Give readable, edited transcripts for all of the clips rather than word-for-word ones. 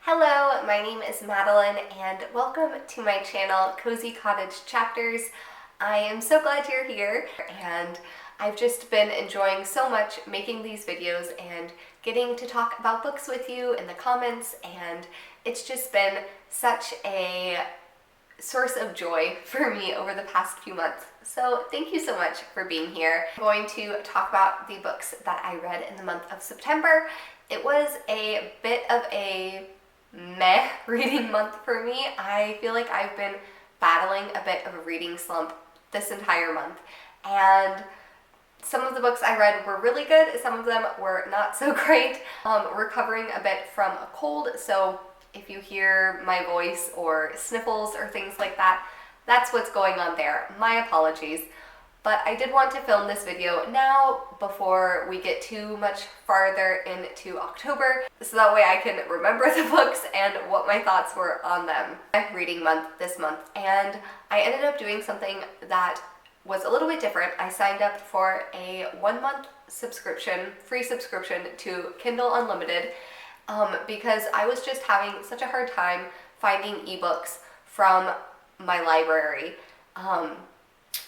Hello, my name is Madeline and welcome to my channel, Cozy Cottage Chapters. I am so glad you're here and I've just been enjoying so much making these videos and getting to talk about books with you in the comments, and it's just been such a source of joy for me over the past few months. So thank you so much for being here. I'm going to talk about the books that I read in the month of September. It was a bit of a meh reading month for me. I feel like I've been battling a bit of a reading slump this entire month, and some of the books I read were really good, some of them were not so great. Recovering a bit from a cold, so if you hear my voice or sniffles or things like that, that's what's going on there. My apologies. But I did want to film this video now before we get too much farther into October, so that way I can remember the books and what my thoughts were on them. Reading month this month, and I ended up doing something that was a little bit different. I signed up for a 1-month subscription, free subscription to Kindle Unlimited, because I was just having such a hard time finding ebooks from my library.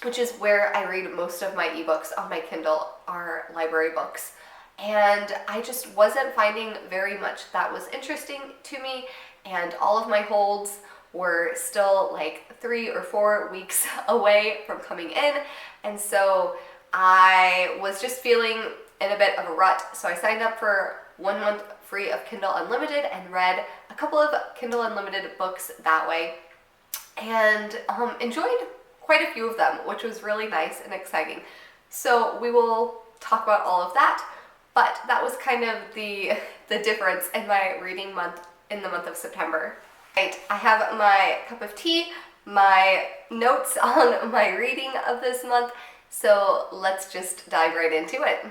Which is where I read most of my ebooks on my Kindle, are library books. And I just wasn't finding very much that was interesting to me, and all of my holds were still like 3 or 4 weeks away from coming in, and so I was just feeling in a bit of a rut. So I signed up for 1 month free of Kindle Unlimited and read a couple of Kindle Unlimited books that way, and enjoyed quite a few of them, which was really nice and exciting. So we will talk about all of that, but that was kind of the difference in my reading month in the month of September. Right, I have my cup of tea, my notes on my reading of this month, so let's just dive right into it.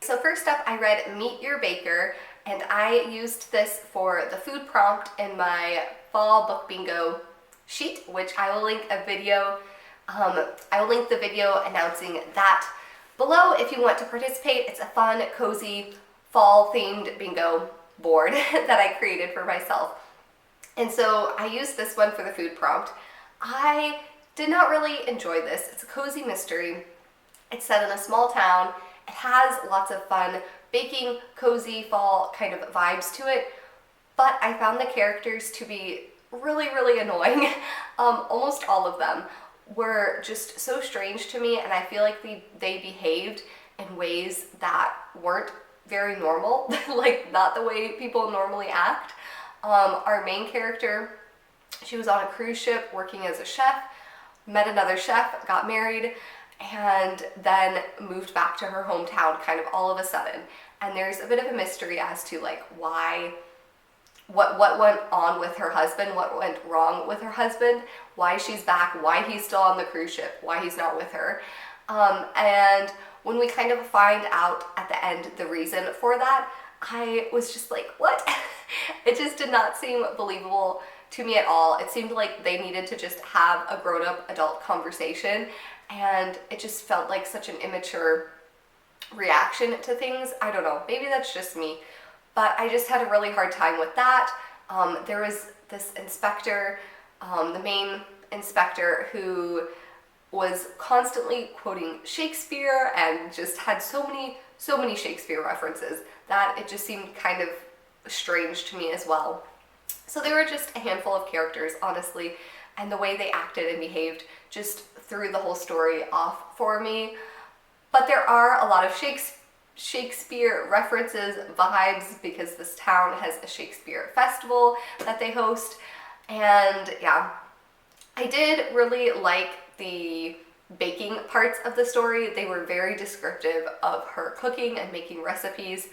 So first up, I read Meet Your Baker, and I used this for the food prompt in my fall book bingo sheet, which I will link a video. I will link the video announcing that below if you want to participate. It's a fun, cozy, fall-themed bingo board that I created for myself. And so I used this one for the food prompt. I did not really enjoy this. It's a cozy mystery. It's set in a small town. It has lots of fun, baking, cozy, fall kind of vibes to it, but I found the characters to be really annoying. Almost all of them were just so strange to me, and I feel like they behaved in ways that weren't very normal, like not the way people normally act. Our main character, she was on a cruise ship working as a chef, met another chef, got married, and then moved back to her hometown kind of all of a sudden. And there's a bit of a mystery as to like why, what went on with her husband, what went wrong with her husband, why she's back, why he's still on the cruise ship, why he's not with her. And when we kind of find out at the end the reason for that, I was just like, what? It just did not seem believable to me at all. It seemed like they needed to just have a grown-up adult conversation, and it just felt like such an immature reaction to things. I don't know, maybe that's just me. But I just had a really hard time with that. There was this inspector, the main inspector, who was constantly quoting Shakespeare and just had so many Shakespeare references that it just seemed kind of strange to me as well. So there were just a handful of characters, honestly, and the way they acted and behaved just threw the whole story off for me. But there are a lot of Shakespeare references, vibes, because this town has a Shakespeare festival that they host. And yeah, I did really like the baking parts of the story. They were very descriptive of her cooking and making recipes,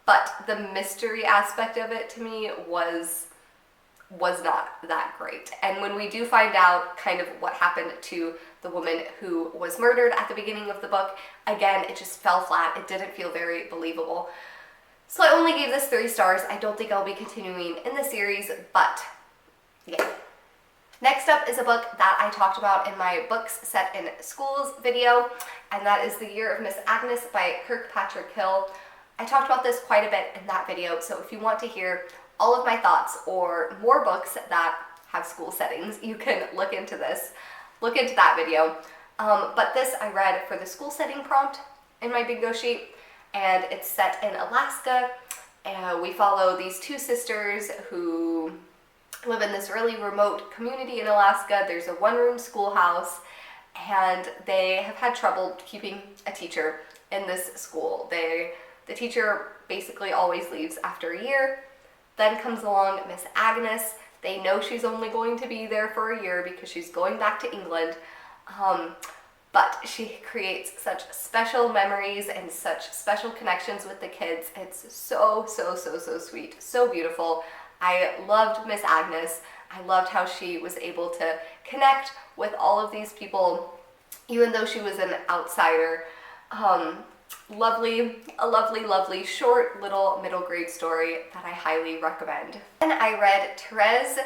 but the mystery aspect of it to me was not that great. And when we do find out kind of what happened to the woman who was murdered at the beginning of the book, again, it just fell flat. It didn't feel very believable. So I only gave this 3 stars. I don't think I'll be continuing in the series, but yeah. Next up is a book that I talked about in my Books Set in Schools video, and that is The Year of Miss Agnes by Kirkpatrick Hill. I talked about this quite a bit in that video, so if you want to hear all of my thoughts or more books that have school settings, you can look into that video. But this I read for the school setting prompt in my bingo sheet, and it's set in Alaska. We follow these two sisters who live in this really remote community in Alaska. There's a one-room schoolhouse, and they have had trouble keeping a teacher in this school. The teacher basically always leaves after a year. Then comes along Miss Agnes. They know she's only going to be there for a year because she's going back to England. But she creates such special memories and such special connections with the kids. It's so sweet, so beautiful. I loved Miss Agnes. I loved how she was able to connect with all of these people, even though she was an outsider. A lovely short little middle grade story that I highly recommend. Then I read Thérèse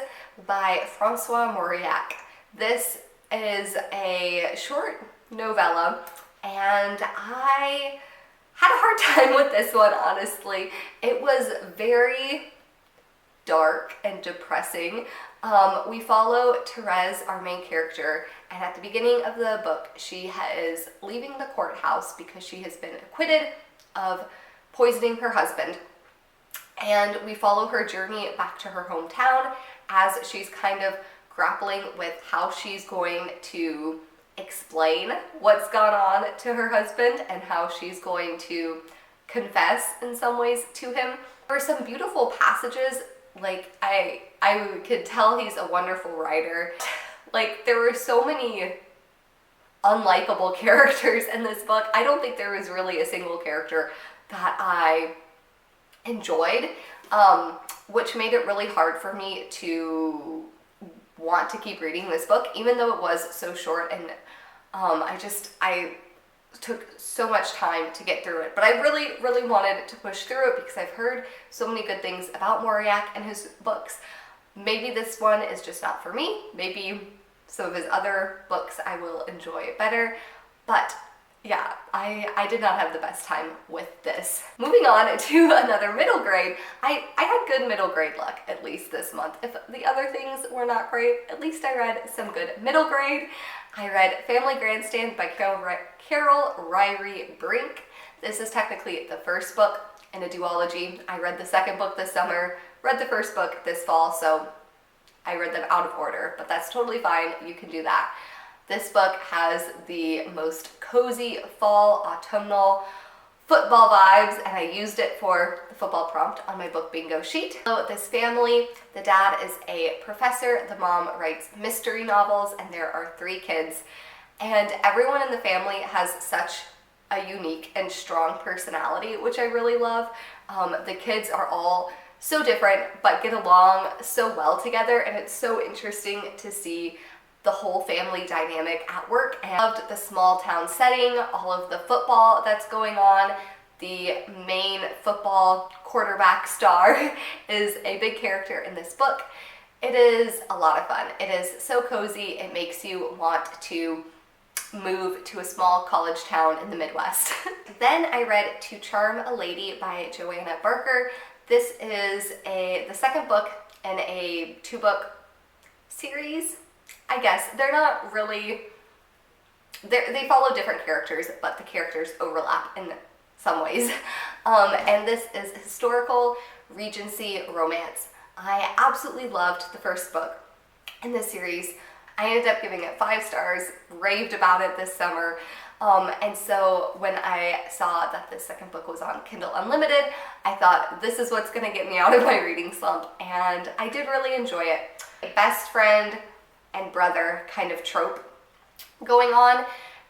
by François Mauriac. This is a short novella, and I had a hard time with this one, honestly. It was very dark and depressing. We follow Thérèse, our main character, and at the beginning of the book, she is leaving the courthouse because she has been acquitted of poisoning her husband. And we follow her journey back to her hometown as she's kind of grappling with how she's going to explain what's gone on to her husband and how she's going to confess in some ways to him. There were some beautiful passages. Like, I could tell he's a wonderful writer. Like, there were so many unlikable characters in this book. I don't think there was really a single character that I enjoyed, which made it really hard for me to want to keep reading this book, even though it was so short, and I took so much time to get through it. But I really wanted to push through it because I've heard so many good things about Mauriac and his books. Maybe this one is just not for me. Maybe some of his other books I will enjoy better. But yeah, I did not have the best time with this. Moving on to another middle grade. I had good middle grade luck, at least this month. If the other things were not great, at least I read some good middle grade. I read Family Grandstand by Carol Ryrie Brink. This is technically the first book in a duology. I read the second book this summer, read the first book this fall, so I read them out of order, but that's totally fine. You can do that. This book has the most cozy fall autumnal football vibes, and I used it for the football prompt on my book bingo sheet. So this family, the dad is a professor, the mom writes mystery novels, and there are 3 kids. And everyone in the family has such a unique and strong personality, which I really love. The kids are all so different, but get along so well together, and it's so interesting to see the whole family dynamic at work. And I loved the small town setting, all of the football that's going on. The main football quarterback star is a big character in this book. It is a lot of fun. It is so cozy. It makes you want to move to a small college town in the Midwest. Then I read To Charm a Lady by Joanna Barker. This is the second book in a 2-book series, I guess. They're not really, they follow different characters, but the characters overlap in some ways. And this is historical Regency romance. I absolutely loved the first book in this series. I ended up giving it 5 stars, raved about it this summer. And so when I saw that the second book was on Kindle Unlimited, I thought, this is what's gonna get me out of my reading slump. And I did really enjoy it. Best friend and brother kind of trope going on.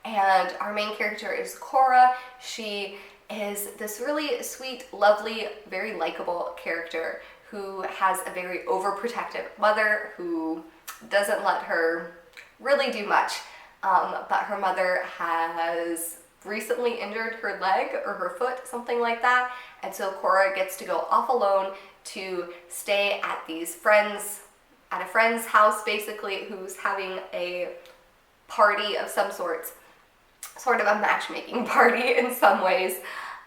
And our main character is Cora. She is this really sweet, lovely, very likable character who has a very overprotective mother who doesn't let her really do much. But her mother has recently injured her leg or her foot, something like that. And so Cora gets to go off alone to stay at a friend's house, basically, who's having a party of some sorts, sort of a matchmaking party in some ways.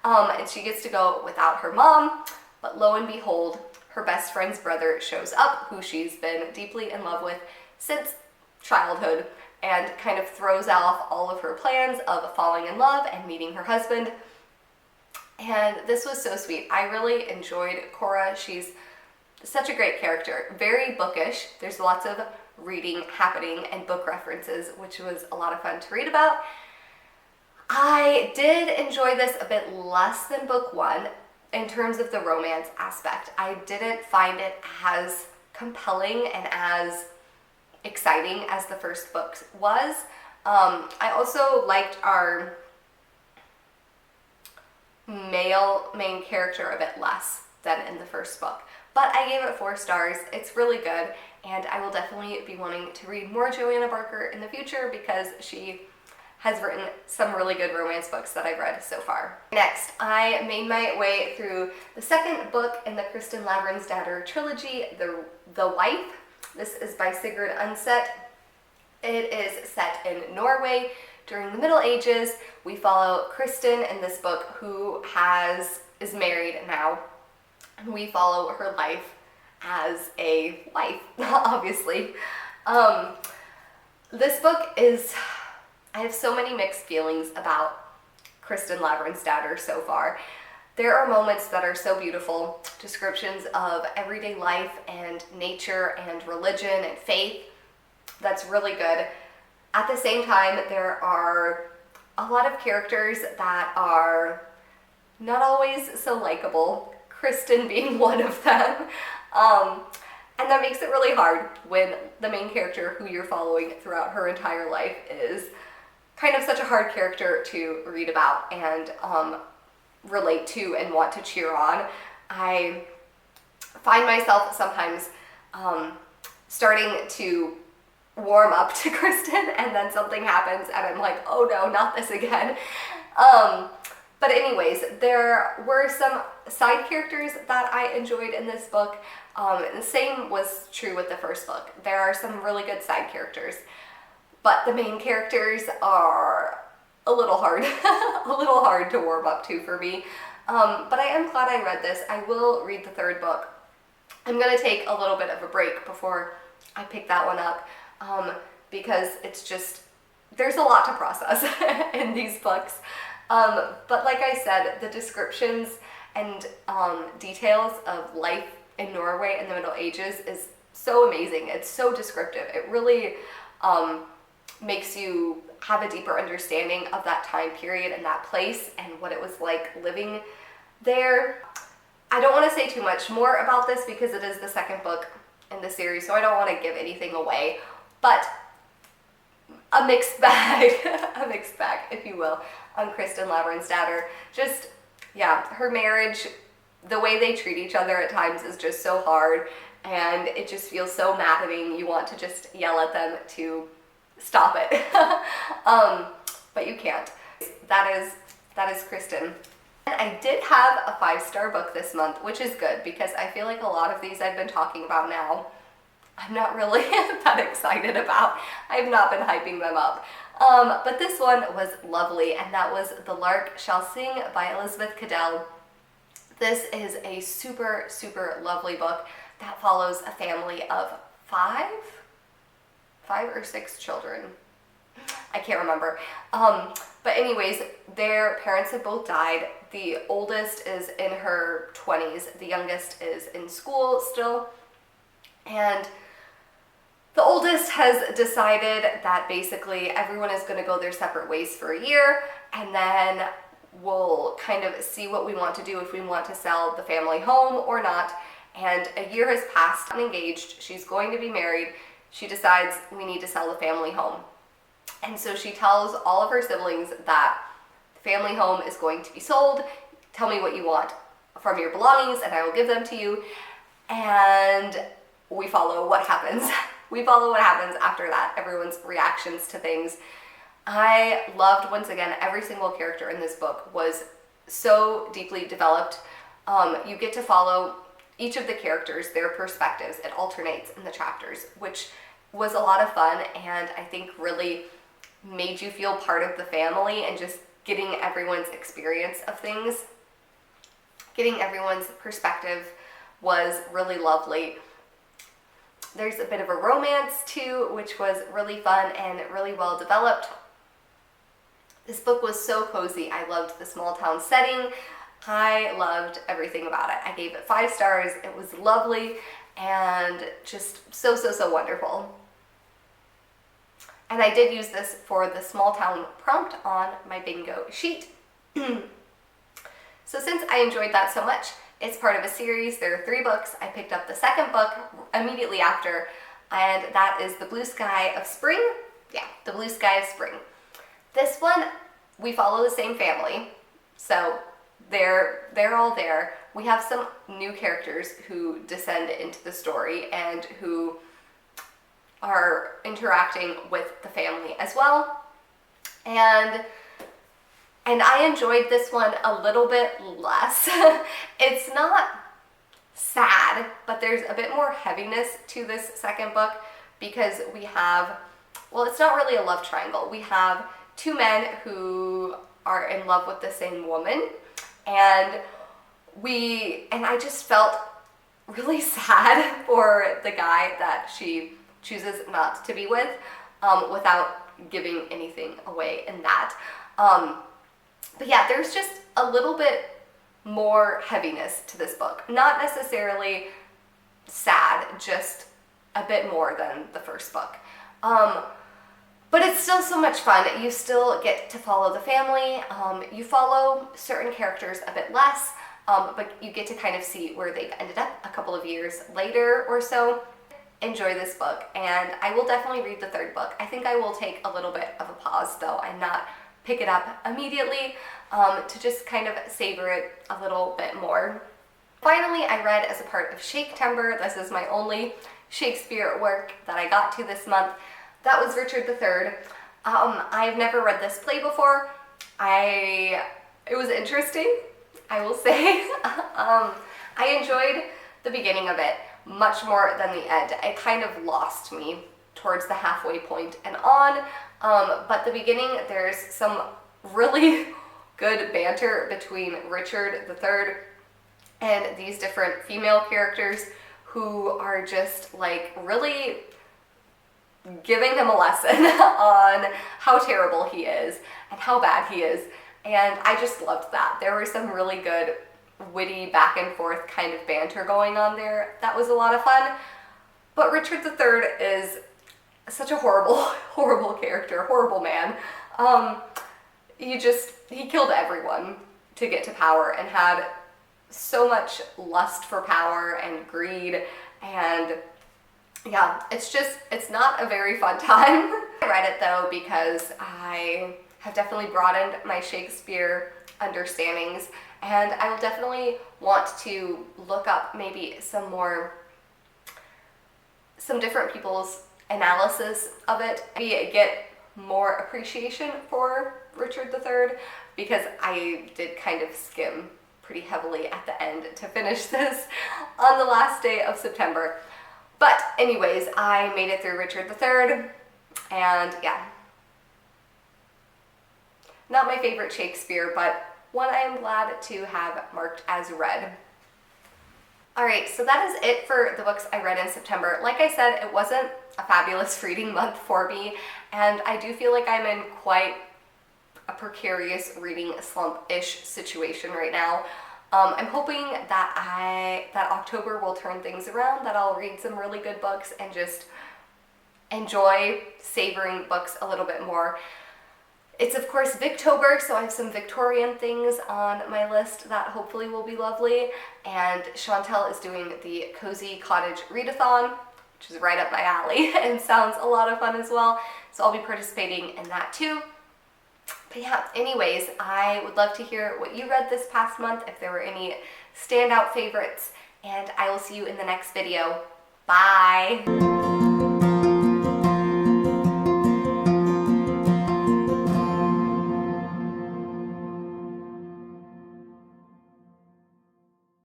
and she gets to go without her mom, but lo and behold, her best friend's brother shows up, who she's been deeply in love with since childhood, and kind of throws off all of her plans of falling in love and meeting her husband. And this was so sweet. I really enjoyed Cora. She's such a great character, very bookish. There's lots of reading happening and book references, which was a lot of fun to read about. I did enjoy this a bit less than book one in terms of the romance aspect. I didn't find it as compelling and as exciting as the first book was. I also liked our male main character a bit less than in the first book, but I gave it 4 stars. It's really good, and I will definitely be wanting to read more Joanna Barker in the future because she has written some really good romance books that I've read so far. Next, I made my way through the second book in the Kristin Lavransdatter trilogy, The Wife. This is by Sigrid Undset. It is set in Norway during the Middle Ages. We follow Kristin in this book, who is married now, and we follow her life as a wife, obviously. This book is, I have so many mixed feelings about Kristin Lavransdatter so far. There are moments that are so beautiful, descriptions of everyday life and nature and religion and faith. That's really good. At the same time, there are a lot of characters that are not always so likable, Kristin being one of them. And that makes it really hard when the main character who you're following throughout her entire life is kind of such a hard character to read about and relate to and want to cheer on. I find myself sometimes starting to warm up to Kristin, and then something happens and I'm like, oh no, not this again. But anyways, there were some side characters that I enjoyed in this book. And the same was true with the first book. There are some really good side characters, but the main characters are a little hard, a little hard to warm up to for me. But I am glad I read this. I will read the third book. I'm going to take a little bit of a break before I pick that one up, because it's just, there's a lot to process in these books. But like I said, the descriptions and details of life in Norway in the Middle Ages is so amazing. It's so descriptive. It really makes you have a deeper understanding of that time period and that place and what it was like living there. I don't want to say too much more about this because it is the second book in the series, so I don't want to give anything away, but a mixed bag, a mixed bag, if you will, on Kristin Lavransdatter. Just, yeah, her marriage, the way they treat each other at times is just so hard, and it just feels so maddening. You want to just yell at them to stop it, but you can't. That is Kristin. And I did have a 5-star book this month, which is good because I feel like a lot of these I've been talking about now, I'm not really that excited about. I've not been hyping them up. But this one was lovely, and that was The Lark Shall Sing by Elizabeth Cadell. This is a super, super lovely book that follows a family of 5 or 6 children. I can't remember. But anyways, their parents have both died. The oldest is in her 20s. The youngest is in school still. And the oldest has decided that basically everyone is going to go their separate ways for a year, and then we'll kind of see what we want to do, if we want to sell the family home or not. And a year has passed, engaged, she's going to be married. She decides we need to sell the family home. And so she tells all of her siblings that the family home is going to be sold. Tell me what you want from your belongings and I will give them to you. And we follow what happens. We follow what happens after that, everyone's reactions to things. I loved, once again, every single character in this book was so deeply developed. You get to follow each of the characters, their perspectives. It alternates in the chapters, which was a lot of fun, and I think really made you feel part of the family and just getting everyone's experience of things, getting everyone's perspective was really lovely. There's a bit of a romance too, which was really fun and really well developed. This book was so cozy. I loved the small town setting. I loved everything about it. I gave it 5 stars. It was lovely and just so wonderful. And I did use this for the small town prompt on my bingo sheet. So since I enjoyed that so much, it's part of a series. There are 3 books. I picked up the second book immediately after, and that is The Blue Sky of Spring. Yeah, The Blue Sky of Spring. This one, we follow the same family, so they're all there. We have some new characters who descend into the story and who are interacting with the family as well. And I enjoyed this one a little bit less. It's not sad, but there's a bit more heaviness to this second book because we have, well, it's not really a love triangle. We have 2 men who are in love with the same woman, and I just felt really sad for the guy that she chooses not to be with, without giving anything away in that. But yeah, there's just a little bit more heaviness to this book. Not necessarily sad, just a bit more than the first book. But it's still so much fun. You still get to follow the family. You follow certain characters a bit less, but you get to kind of see where they've ended up a couple of years later or so. Enjoy this book, and I will definitely read the third book. I think I will take a little bit of a pause though and not pick it up immediately, to just kind of savor it a little bit more. Finally, I read as a part of Shakestember. This is my only Shakespeare work that I got to this month. That was Richard III. I've never read this play before. It was interesting, I will say. I enjoyed the beginning of it much more than the end. It kind of lost me towards the halfway point and on, but the beginning, there's some really good banter between Richard III and these different female characters who are just like really giving him a lesson on how terrible he is and how bad he is, and I just loved that. There were some really good witty back and forth kind of banter going on there. That was a lot of fun. But Richard III is such a horrible character, horrible man. He killed everyone to get to power and had so much lust for power and greed, and yeah, it's not a very fun time. I read it though because I have definitely broadened my Shakespeare understandings, and I will definitely want to look up maybe some different people's analysis of it, maybe get more appreciation for Richard III, because I did kind of skim pretty heavily at the end to finish this on the last day of September. But anyways, I made it through Richard III, and yeah. Not my favorite Shakespeare, but one I am glad to have marked as read. Alright, so that is it for the books I read in September. Like I said, it wasn't a fabulous reading month for me, and I do feel like I'm in quite a precarious reading slump-ish situation right now. I'm hoping that October will turn things around, that I'll read some really good books and just enjoy savoring books a little bit more. It's of course Victober, so I have some Victorian things on my list that hopefully will be lovely, and Chantel is doing the Cozy Cottage Readathon, which is right up my alley and sounds a lot of fun as well, so I'll be participating in that too. But yeah, anyways, I would love to hear what you read this past month, if there were any standout favorites, and I will see you in the next video. Bye!